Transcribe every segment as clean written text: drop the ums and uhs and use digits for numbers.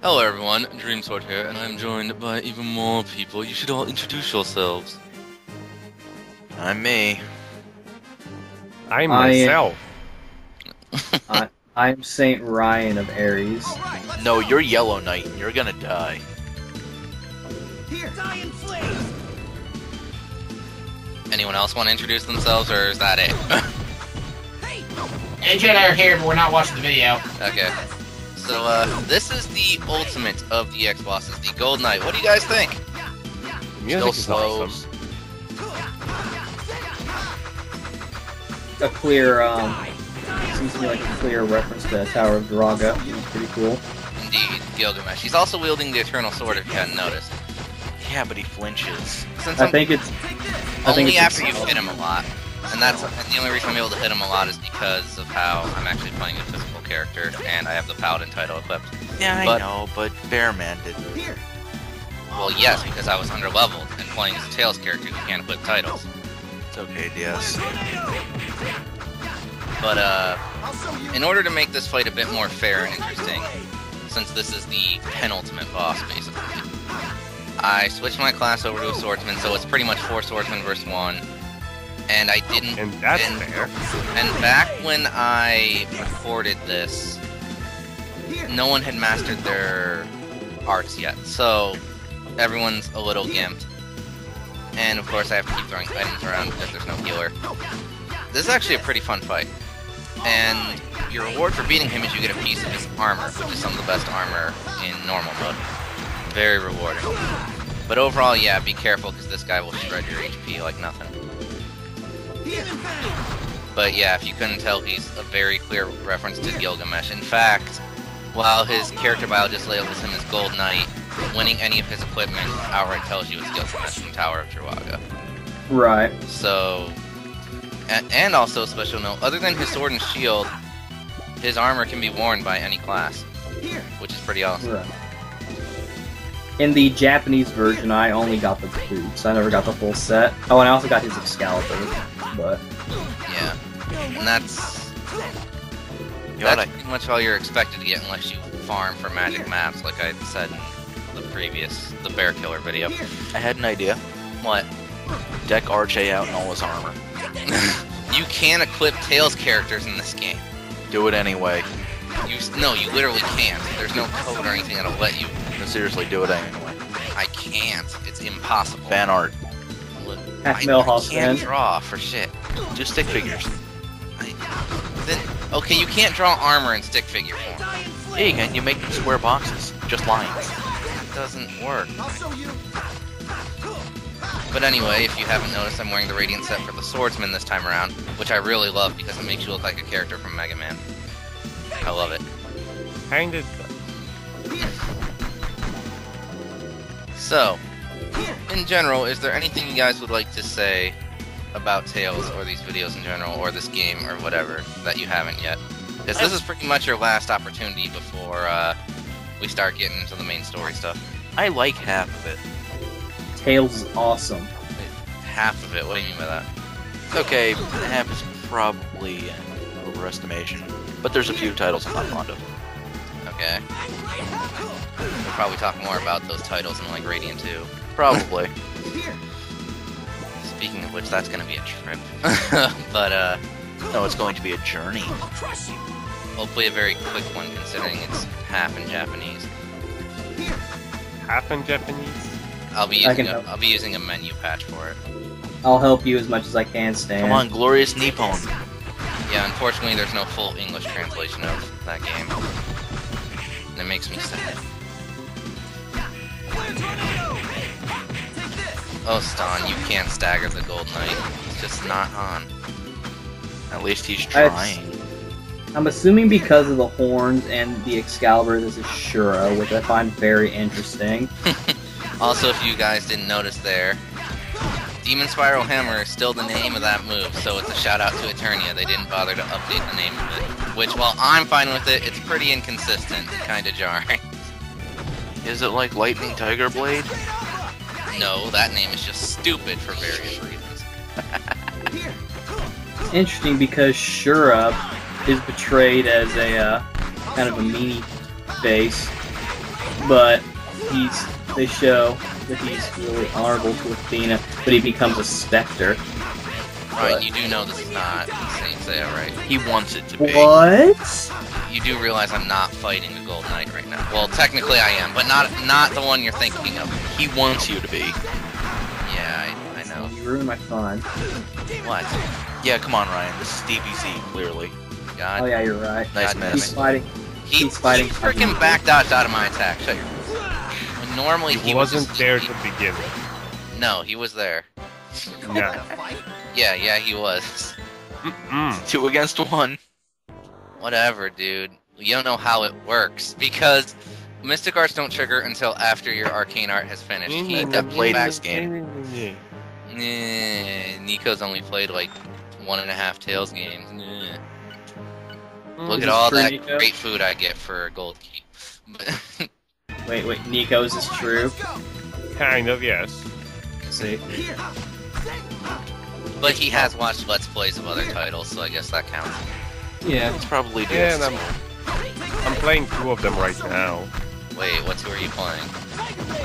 Hello everyone, Dreamsword here, and I'm joined by even more people. You should all introduce yourselves. I'm me. I'm I am myself. I'm Saint Ryan of Aries. No, you're Yellow Knight, and you're gonna die. Here, die in flames! Anyone else want to introduce themselves, or is that it? Hey, Jedi are here, but we're not watching the video. Okay. So, this is the ultimate of the X-bosses, the Gold Knight. What do you guys think? The music is slow. awesome. A clear, seems to be like a clear reference to Tower of Draga. It's pretty cool. Indeed, Gilgamesh. He's also wielding the Eternal Sword, if you hadn't noticed. Yeah, but he flinches. Since I think it's only after you hit him a lot. And the only reason I'm able to hit him a lot is because of how I'm actually playing a physical character, and I have the Paladin title equipped. Yeah, But- I know, but Bearman didn't. Well, yes, because I was under-leveled, and playing as a Tails character, you can't equip titles. It's okay, DS. But, in order to make this fight a bit more fair and interesting, since this is the penultimate boss, basically, I switched my class over to a swordsman, so it's pretty much 4 swordsmen versus 1. And I didn't... And that's fair. And back when I recorded this, no one had mastered their arts yet, so everyone's a little gimped. And of course I have to keep throwing items around because there's no healer. This is actually a pretty fun fight. And your reward for beating him is you get a piece of his armor, which is some of the best armor in normal mode. Very rewarding. But overall, yeah, be careful because this guy will shred your HP like nothing. But yeah, if you couldn't tell, he's a very clear reference to Gilgamesh. In fact, while his character biologist labels him as Gold Knight, winning any of his equipment outright tells you it's Gilgamesh from Tower of Draga. right. So, and also a special note, other than his sword and shield, his armor can be worn by any class, which is pretty awesome. Right. In the Japanese version, I only got the boots. I never got the full set. Oh, and I also got his Excalibur, but Yeah, and that's You know what pretty much all you're expected to get unless you farm for magic maps, like I said in the Bear Killer video. I had an idea. What? Deck RJ out in all his armor. You can equip Tails characters in this game. Do it anyway. No, you literally can't. There's no code or anything that'll let you. No, seriously, do it anyway. I can't. It's impossible. Fan art. half I Millhouse can't fan. draw for shit. Do stick figures. Okay, you can't draw armor in stick figure form. Yeah, you can. You make them square boxes. Just lines. It doesn't work. I'll show you. But anyway, if you haven't noticed, I'm wearing the Radiant set for the Swordsman this time around, which I really love because it makes you look like a character from Mega Man. I love it. Kinda. So, in general, is there anything you guys would like to say about Tails, or these videos in general, or this game, or whatever, that you haven't yet? Because this is pretty much your last opportunity before we start getting into the main story stuff. I like half of it. Tails is awesome. Half of it, what do you mean by that? Okay, half is probably an overestimation. But there's a few titles I'm not fond of. Okay. We'll probably talk more about those titles in like Radiant 2. Probably. Speaking of which, that's gonna be a trip. But, No, it's going to be a journey. I'll crush you. hopefully a very quick one considering it's half in Japanese. Half in Japanese. I'll be I using can a, help. I'll be using a menu patch for it. I'll help you as much as I can, Stan. Come on, Glorious Nippon. Yeah, unfortunately there's no full English translation of that game. And it makes me sad. Oh, Stan, you can't stagger the Gold Knight. It's just not on. At least he's I've- trying. I'm assuming because of the horns and the Excalibur, this is Shura, which I find very interesting. Also, if you guys didn't notice there, Demon Spiral Hammer is still the name of that move, so it's a shout out to Eternia. They didn't bother to update the name of it. Which, while I'm fine with it, it's pretty inconsistent and kinda jarring. Is it like Lightning Tiger Blade? No, that name is just stupid for various reasons. It's interesting because Shura is portrayed as a kind of a meanie face, but they show that he's really honorable to Athena, but he becomes a specter. Right, you do know this is not Saint Seiya, right? He wants it to be. What? You do realize I'm not fighting the Gold Knight right now. Well, technically I am, but not the one you're thinking of. He wants you to be. Yeah, I know. You ruined my fun. What? Yeah, come on, Ryan. This is DBZ, clearly. God. Oh yeah, you're right. Nice God, miss. He's fighting. He He's fighting. freaking back dodged out of my attack. Shut your. When normally He wasn't there to begin with. No, he was there. Yeah. Yeah, he was. 2 against 1. Whatever, dude. You don't know how it works because Mystic Arts don't trigger until after your Arcane Art has finished. He I've played this game. Nico's only played like 1.5 Tails games. Look Is at this all true, that Nico? great food I get for a gold key. Wait, Nico, is this true? Kind of, yes. See. But he has watched Let's Plays of other titles, so I guess that counts. Yeah. It's probably Yeah, and DS. I'm playing 2 of them right now. Wait, what two are you playing?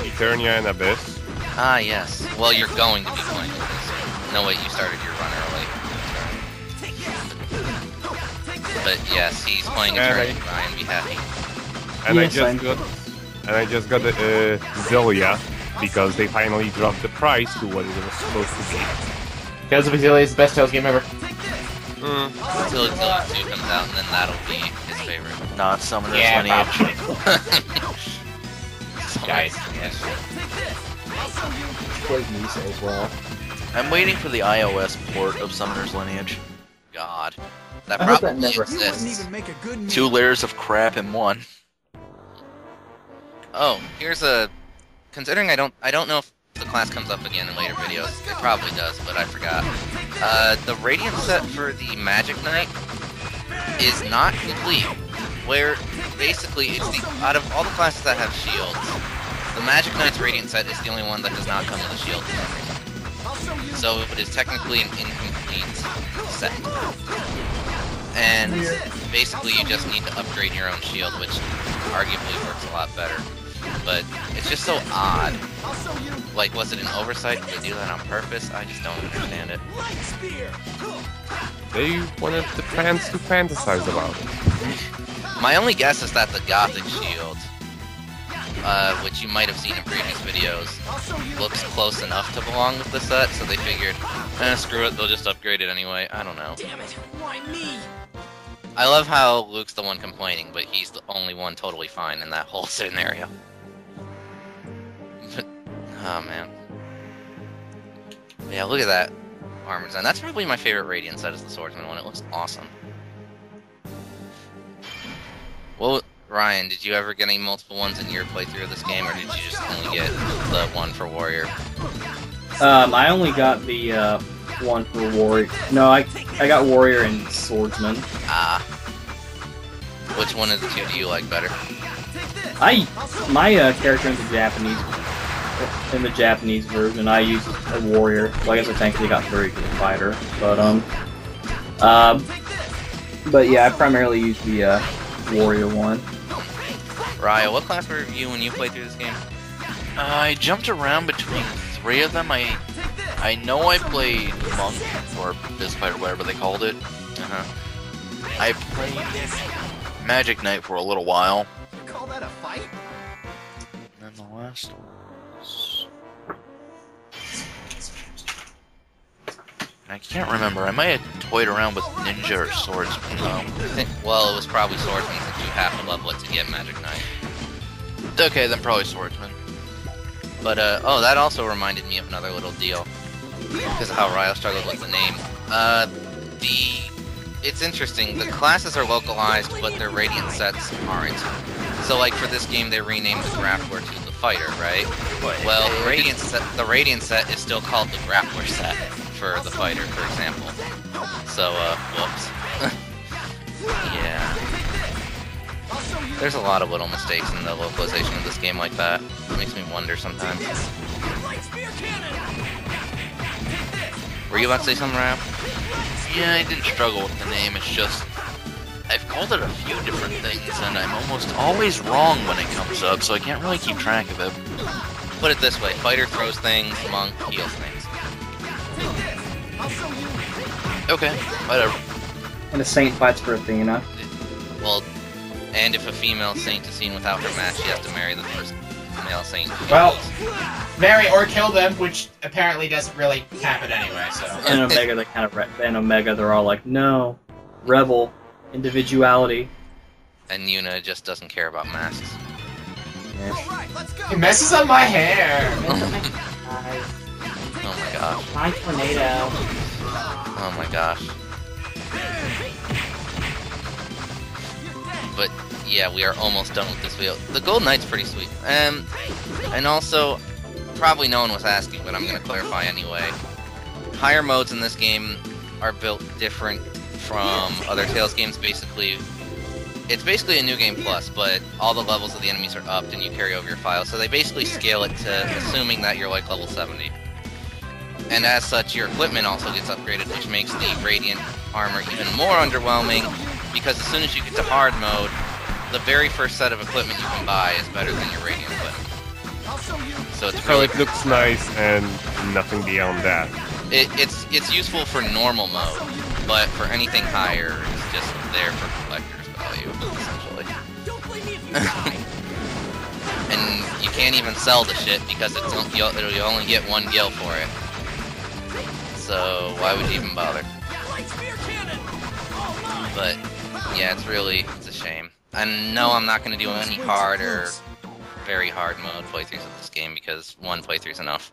Eternia and Abyss. Ah, yes. Well, you're going to be playing this. No, wait, you started your run early. But yes, he's playing Eternity. Ryan, be happy. And Yes, I just got the Zolia because they finally dropped the price to what it was supposed to be. Tales of Xillia is the best Tales game ever. Until Xillia 2 comes out, and then that'll be his favorite. Not Summoner's Yeah, Lineage. Guys. Played Misa as well. I'm waiting for the iOS port of Summoner's Lineage. God. That I hope that probably never exists. 2 layers of crap in one. Oh, here's a... Considering I don't know if the class comes up again in later videos. It probably does, but I forgot. The Radiant set for the Magic Knight is not complete. Where, basically, it's the... Out of all the classes that have shields, the Magic Knight's Radiant set is the only one that does not come with a shield for some reason. So it is technically an incomplete set. And basically you just need to upgrade your own shield, which arguably works a lot better. But it's just so odd. Like, was it an oversight? Did they do that on purpose? I just don't understand it. They wanted the fans to fantasize about it. My only guess is that the Gothic shield, which you might have seen in previous videos, looks close enough to belong with the set, so they figured, screw it, they'll just upgrade it anyway. I don't know. Damn it, why me? I love how Luke's the one complaining, but he's the only one totally fine in that whole scenario. But, oh man. Yeah, look at that armor design. That's probably my favorite Radiant set is the Swordsman one. It looks awesome. Well, Ryan, did you ever get any multiple ones in your playthrough of this game, or did you just only get the one for Warrior? I only got the one for Warrior. No, I got Warrior and Swordsman. Ah. Which one of the two do you like better? My character in the Japanese version, I used a Warrior. Well, I guess I thankfully got very good fighter, but yeah, I primarily used the Warrior one. Raya, what class were you when you played through this game? I jumped around between 3 of them. I know I played Monk, or Bizfight, or whatever they called it. I played Magic Knight for a little while. Call that a fight? And then the last one was... I can't remember. I might have toyed around with Ninja or Swordsman, though. Well, it was probably Swordsman since you have to level it to get Magic Knight. Okay, then probably Swordsman. But, oh, that also reminded me of another little deal. Because of how Ryo struggled with the name. It's interesting, the classes are localized, but their Radiant sets aren't. So, like, for this game, they renamed the Grappler to the Fighter, right? Well, the Radiant set is still called the Grappler set for the Fighter, for example. So, whoops. Yeah. There's a lot of little mistakes in the localization of this game like that. It makes me wonder sometimes. Were you about to say something, Rap? Yeah, I didn't struggle with the name, it's just... I've called it a few different things, and I'm almost always wrong when it comes up, so I can't really keep track of it. Put it this way, fighter throws things, monk heals things. Okay, whatever. And a saint fights for Athena. Well, and if a female saint is seen without her match, she has to marry the first male saint. Well, marry or kill them, which apparently doesn't really happen anyway, so... And Omega, they kind of... And Omega, they're all like, no. Rebel. Individuality. And Yuna just doesn't care about masks. It messes up my hair! Oh my gosh. My tornado. Oh my gosh. But yeah, we are almost done with this video. The Gold Knight's pretty sweet. And also, probably no one was asking, but I'm going to clarify anyway. Higher modes in this game are built different from other Tales games. Basically, it's basically a new game plus, but all the levels of the enemies are upped and you carry over your files. So they basically scale it to assuming that you're like level 70. And as such, your equipment also gets upgraded, which makes the Radiant armor even more underwhelming, because as soon as you get to hard mode, the very first set of equipment you can buy is better than your Radiant equipment. So it's So really... it looks nice and nothing beyond that. It's useful for normal mode, but for anything higher, it's just there for collector's value, essentially. And you can't even sell the shit because you'll only get one gil for it. So why would you even bother? But yeah, it's a shame. And no, I'm not going to do any hard or very hard mode playthroughs of this game because one playthrough is enough.